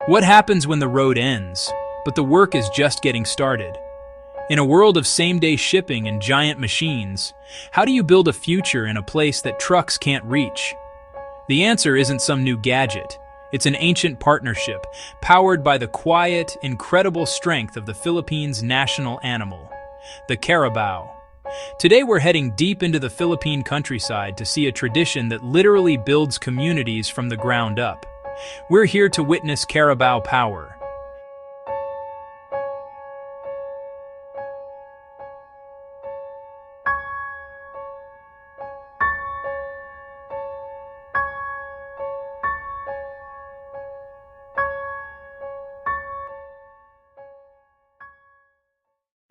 What happens when the road ends, but the work is just getting started? In a world of same-day shipping and giant machines, how do you build a future in a place that trucks can't reach? The answer isn't some new gadget. It's an ancient partnership, powered by the quiet, incredible strength of the Philippines' national animal, the Carabao. Today we're heading deep into the Philippine countryside to see a tradition that literally builds communities from the ground up. We're here to witness Carabao power.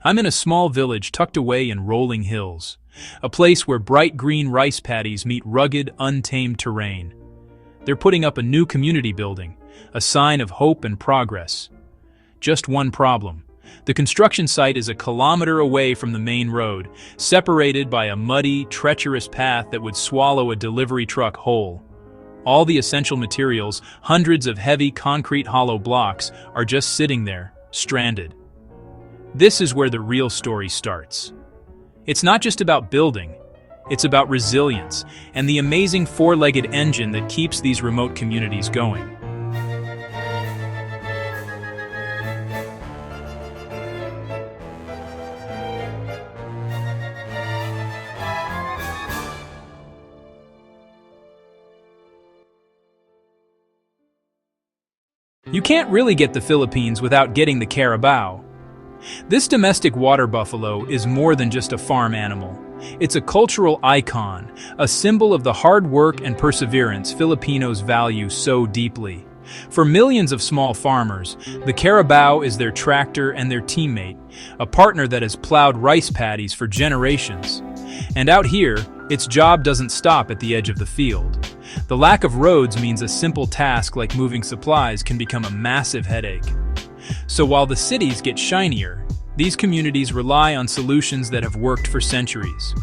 I'm in a small village tucked away in rolling hills, a place where bright green rice paddies meet rugged, untamed terrain. They're putting up a new community building, a sign of hope and progress. Just one problem. The construction site is a kilometer away from the main road, separated by a muddy, treacherous path that would swallow a delivery truck whole. All the essential materials, hundreds of heavy concrete hollow blocks, are just sitting there, stranded. This is where the real story starts. It's not just about building. It's about resilience and the amazing four-legged engine that keeps these remote communities going. You can't really get the Philippines without getting the Carabao. This domestic water buffalo is more than just a farm animal. It's a cultural icon, a symbol of the hard work and perseverance Filipinos value so deeply. For millions of small farmers, the Carabao is their tractor and their teammate, a partner that has plowed rice paddies for generations. And out here, its job doesn't stop at the edge of the field. The lack of roads means a simple task like moving supplies can become a massive headache. So while the cities get shinier, these communities rely on solutions that have worked for centuries.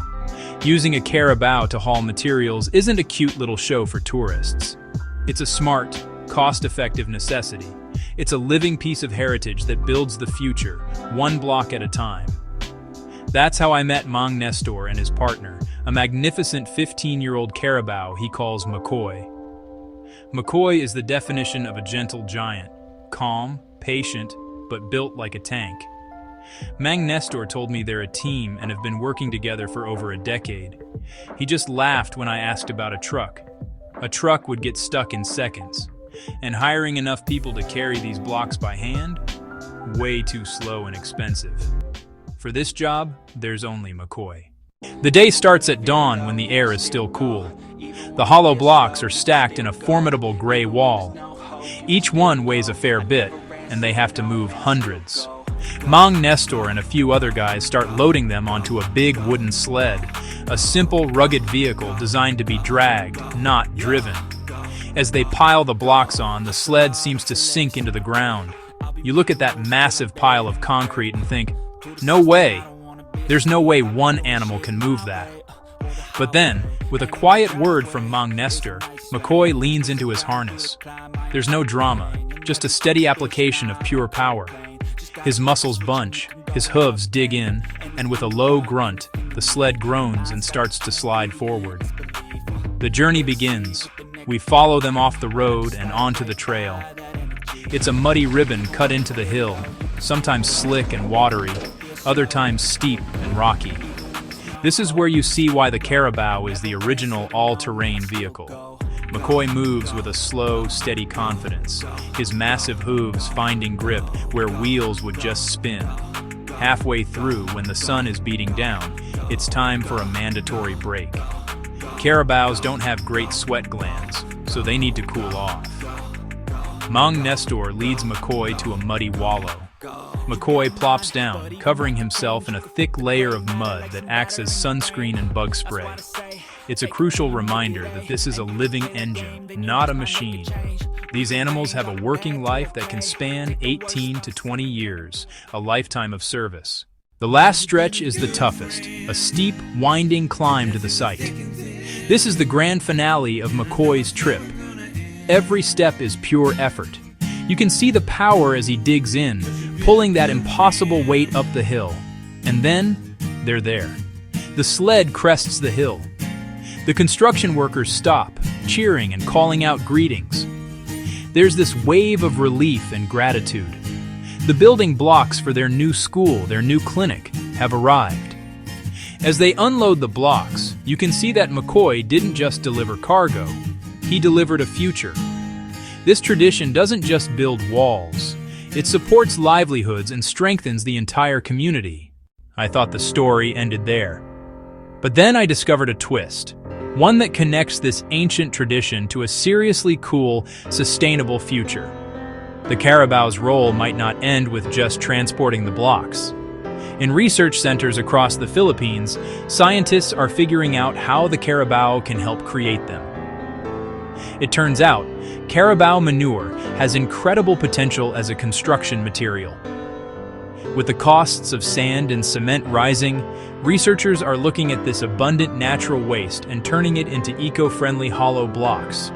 Using a Carabao to haul materials isn't a cute little show for tourists. It's a smart, cost-effective necessity. It's a living piece of heritage that builds the future, one block at a time. That's how I met Mang Nestor and his partner, a magnificent 15-year-old Carabao he calls McCoy. McCoy is the definition of a gentle giant, calm, patient, but built like a tank. Mang Nestor told me they're a team and have been working together for over a decade. He just laughed when I asked about a truck. A truck would get stuck in seconds, and hiring enough people to carry these blocks by hand? Way too slow and expensive. For this job, there's only McCoy. The day starts at dawn when the air is still cool. The hollow blocks are stacked in a formidable gray wall. Each one weighs a fair bit, and they have to move hundreds. Mang Nestor and a few other guys start loading them onto a big wooden sled, a simple, rugged vehicle designed to be dragged, not driven. As they pile the blocks on, the sled seems to sink into the ground. You look at that massive pile of concrete and think, no way. There's no way one animal can move that. But then, with a quiet word from Mang Nestor, McCoy leans into his harness. There's no drama, just a steady application of pure power. His muscles bunch, his hooves dig in, and with a low grunt, the sled groans and starts to slide forward. The journey begins. We follow them off the road and onto the trail. It's a muddy ribbon cut into the hill, sometimes slick and watery, other times steep and rocky. This is where you see why the Carabao is the original all-terrain vehicle. McCoy moves with a slow, steady confidence, his massive hooves finding grip where wheels would just spin. Halfway through, when the sun is beating down, it's time for a mandatory break. Carabaos don't have great sweat glands, so they need to cool off. Mang Nestor leads McCoy to a muddy wallow. McCoy plops down, covering himself in a thick layer of mud that acts as sunscreen and bug spray. It's a crucial reminder that this is a living engine, not a machine. These animals have a working life that can span 18 to 20 years, a lifetime of service. The last stretch is the toughest, a steep, winding climb to the site. This is the grand finale of McCoy's trip. Every step is pure effort. You can see the power as he digs in, pulling that impossible weight up the hill. And then, they're there. The sled crests the hill. The construction workers stop, cheering and calling out greetings. There's this wave of relief and gratitude. The building blocks for their new school, their new clinic, have arrived. As they unload the blocks, you can see that McCoy didn't just deliver cargo, he delivered a future. This tradition doesn't just build walls, it supports livelihoods and strengthens the entire community. I thought the story ended there. But then I discovered a twist, one that connects this ancient tradition to a seriously cool, sustainable future. The Carabao's role might not end with just transporting the blocks. In research centers across the Philippines, scientists are figuring out how the Carabao can help create them. It turns out, Carabao manure has incredible potential as a construction material. With the costs of sand and cement rising, researchers are looking at this abundant natural waste and turning it into eco-friendly hollow blocks.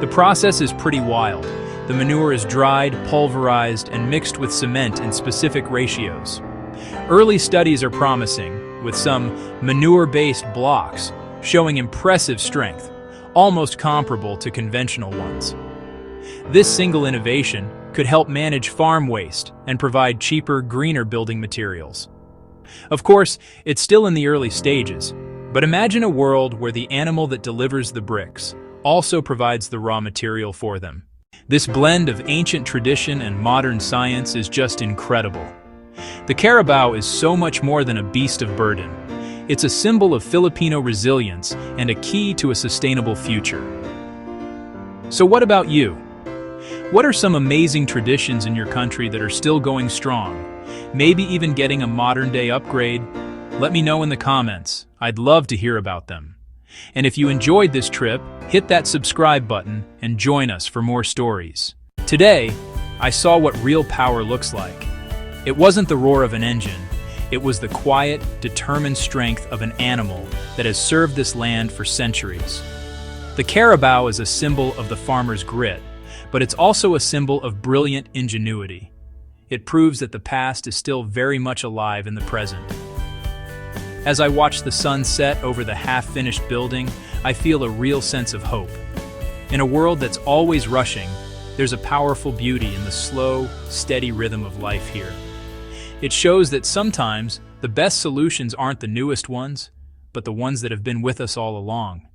The process is pretty wild. The manure is dried, pulverized, and mixed with cement in specific ratios. Early studies are promising, with some manure-based blocks showing impressive strength, almost comparable to conventional ones. This single innovation could help manage farm waste and provide cheaper, greener building materials. Of course, it's still in the early stages, but imagine a world where the animal that delivers the bricks also provides the raw material for them. This blend of ancient tradition and modern science is just incredible. The Carabao is so much more than a beast of burden. It's a symbol of Filipino resilience and a key to a sustainable future. So what about you? What are some amazing traditions in your country that are still going strong? Maybe even getting a modern-day upgrade? Let me know in the comments. I'd love to hear about them. And if you enjoyed this trip, hit that subscribe button and join us for more stories. Today, I saw what real power looks like. It wasn't the roar of an engine. It was the quiet, determined strength of an animal that has served this land for centuries. The Carabao is a symbol of the farmer's grit, but it's also a symbol of brilliant ingenuity. It proves that the past is still very much alive in the present. As I watch the sun set over the half-finished building, I feel a real sense of hope. In a world that's always rushing, there's a powerful beauty in the slow, steady rhythm of life here. It shows that sometimes the best solutions aren't the newest ones, but the ones that have been with us all along.